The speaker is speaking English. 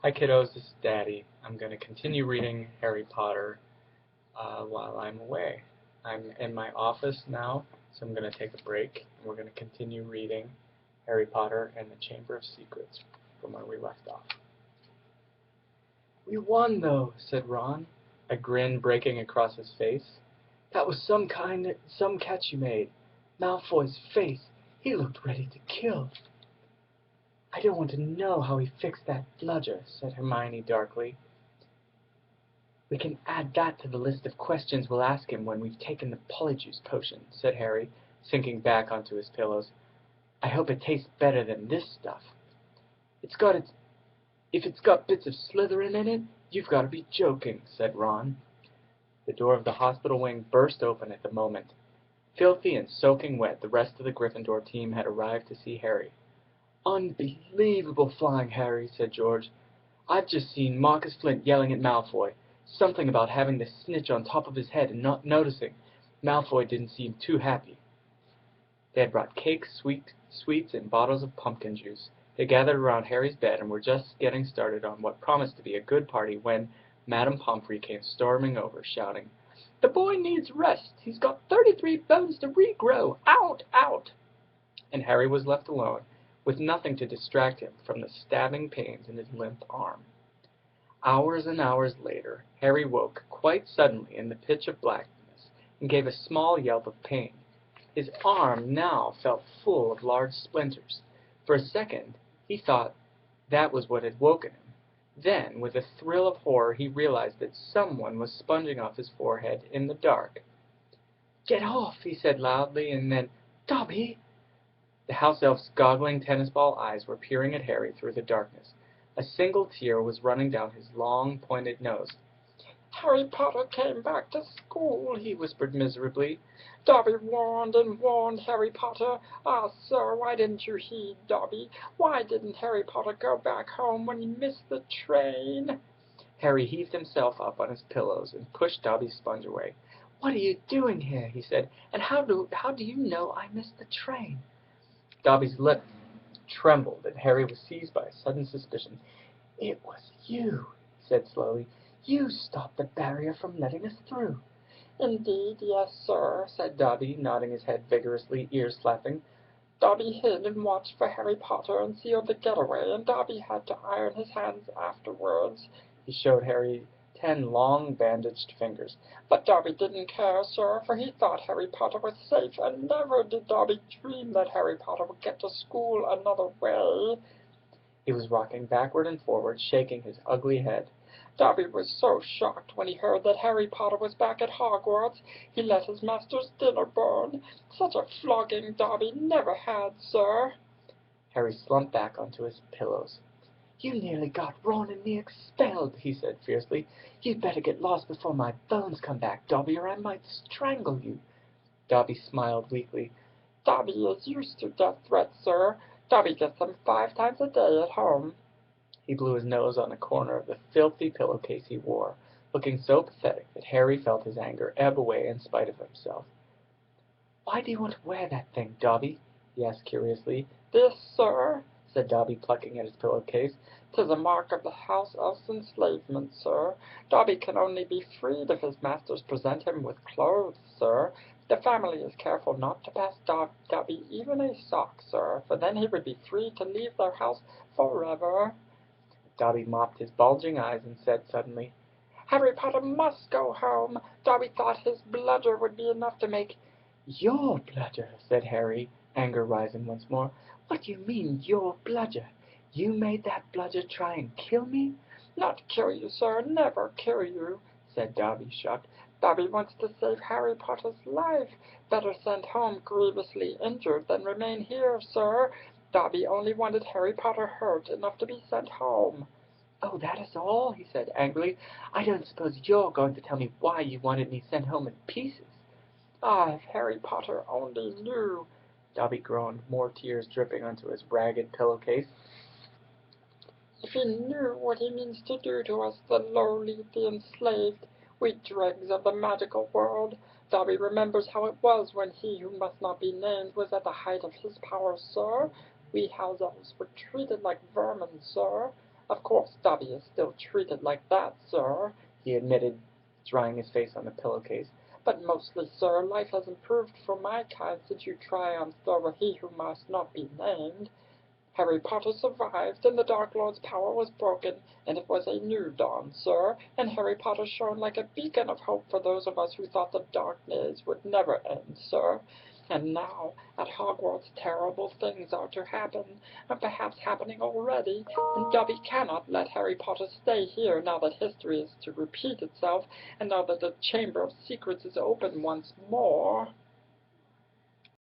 Hi kiddos, this is Daddy. I'm going to continue reading Harry Potter while I'm away. I'm in my office now, so I'm going to take a break, and we're going to continue reading Harry Potter and the Chamber of Secrets from where we left off. "We won, though," said Ron, a grin breaking across his face. "That was some catch you made. Malfoy's face, he looked ready to kill." "I don't want to know how he fixed that bludger," said Hermione darkly. "We can add that to the list of questions we'll ask him when we've taken the Polyjuice Potion," said Harry, sinking back onto his pillows. "I hope it tastes better than this stuff." If it's got bits of Slytherin in it, you've got to be joking," said Ron. The door of the hospital wing burst open at the moment. Filthy and soaking wet, the rest of the Gryffindor team had arrived to see Harry. "Unbelievable flying, Harry," said George. "I've just seen Marcus Flint yelling at Malfoy. Something about having the snitch on top of his head and not noticing. Malfoy didn't seem too happy." They had brought cakes, sweets, and bottles of pumpkin juice. They gathered around Harry's bed and were just getting started on what promised to be a good party when Madame Pomfrey came storming over, shouting, "The boy needs rest. He's got 33 bones to regrow. Out, out!" And Harry was left alone, with nothing to distract him from the stabbing pains in his limp arm. Hours and hours later, Harry woke quite suddenly in the pitch of blackness and gave a small yelp of pain. His arm now felt full of large splinters. For a second he thought that was what had woken him. Then, with a thrill of horror, he realized that someone was sponging off his forehead in the dark. "Get off!" he said loudly, and then, "Dobby!" The house elf's goggling tennis-ball eyes were peering at Harry through the darkness. A single tear was running down his long, pointed nose. "Harry Potter came back to school," he whispered miserably. "Dobby warned and warned Harry Potter. Ah, sir, why didn't you heed Dobby? Why didn't Harry Potter go back home when he missed the train?" Harry heaved himself up on his pillows and pushed Dobby's sponge away. "What are you doing here?" he said. "And how do you know I missed the train?" Dobby's lip trembled, and Harry was seized by a sudden suspicion. "It was you," he said slowly. "You stopped the barrier from letting us through." "Indeed, yes, sir," said Dobby, nodding his head vigorously, ears flapping. "Dobby hid and watched for Harry Potter and sealed the getaway, and Dobby had to iron his hands afterwards." He showed Harry 10 long bandaged fingers. "But Dobby didn't care, sir, for he thought Harry Potter was safe, and never did Dobby dream that Harry Potter would get to school another way." He was rocking backward and forward, shaking his ugly head. "Dobby was so shocked when he heard that Harry Potter was back at Hogwarts, he let his master's dinner burn. Such a flogging Dobby never had, sir." Harry slumped back onto his pillows. "You nearly got Ron and me expelled," he said fiercely. "You'd better get lost before my bones come back, Dobby, or I might strangle you." Dobby smiled weakly. "Dobby is used to death threats, sir. Dobby gets them 5 times a day at home." He blew his nose on the corner of the filthy pillowcase he wore, looking so pathetic that Harry felt his anger ebb away in spite of himself. "Why do you want to wear that thing, Dobby?" he asked curiously. "This, sir," said Dobby, plucking at his pillowcase. "'Tis a mark of the House Elf's enslavement, sir. Dobby can only be freed if his masters present him with clothes, sir. The family is careful not to pass Dobby even a sock, sir, for then he would be free to leave their house forever." Dobby mopped his bulging eyes and said suddenly, "Harry Potter must go home. Dobby thought his bludger would be enough to make—" "Your bludger," said Harry, anger rising once more. "What do you mean, your bludger? You made that bludger try and kill me?" "Not kill you, sir, never kill you," said Dobby, shocked. "Dobby wants to save Harry Potter's life. Better send home grievously injured than remain here, sir. Dobby only wanted Harry Potter hurt enough to be sent home." "Oh, that is all?" he said angrily. "I don't suppose you're going to tell me why you wanted me sent home in pieces." "Ah, if Harry Potter only knew!" Dobby groaned, more tears dripping onto his ragged pillowcase. "If he knew what he means to do to us, the lowly, the enslaved, we dregs of the magical world. Dobby remembers how it was when he who must not be named was at the height of his powers, sir. We house elves were treated like vermin, sir. Of course Dobby is still treated like that, sir," he admitted, drying his face on the pillowcase. "but mostly, sir, life has improved for my kind since you triumphed over he who must not be named. Harry Potter survived, and the Dark Lord's power was broken, and it was a new dawn, sir, and Harry Potter shone like a beacon of hope for those of us who thought the darkness would never end, sir. And now, at Hogwarts, terrible things are to happen, and perhaps happening already, and Dobby cannot let Harry Potter stay here now that history is to repeat itself, and now that the Chamber of Secrets is open once more."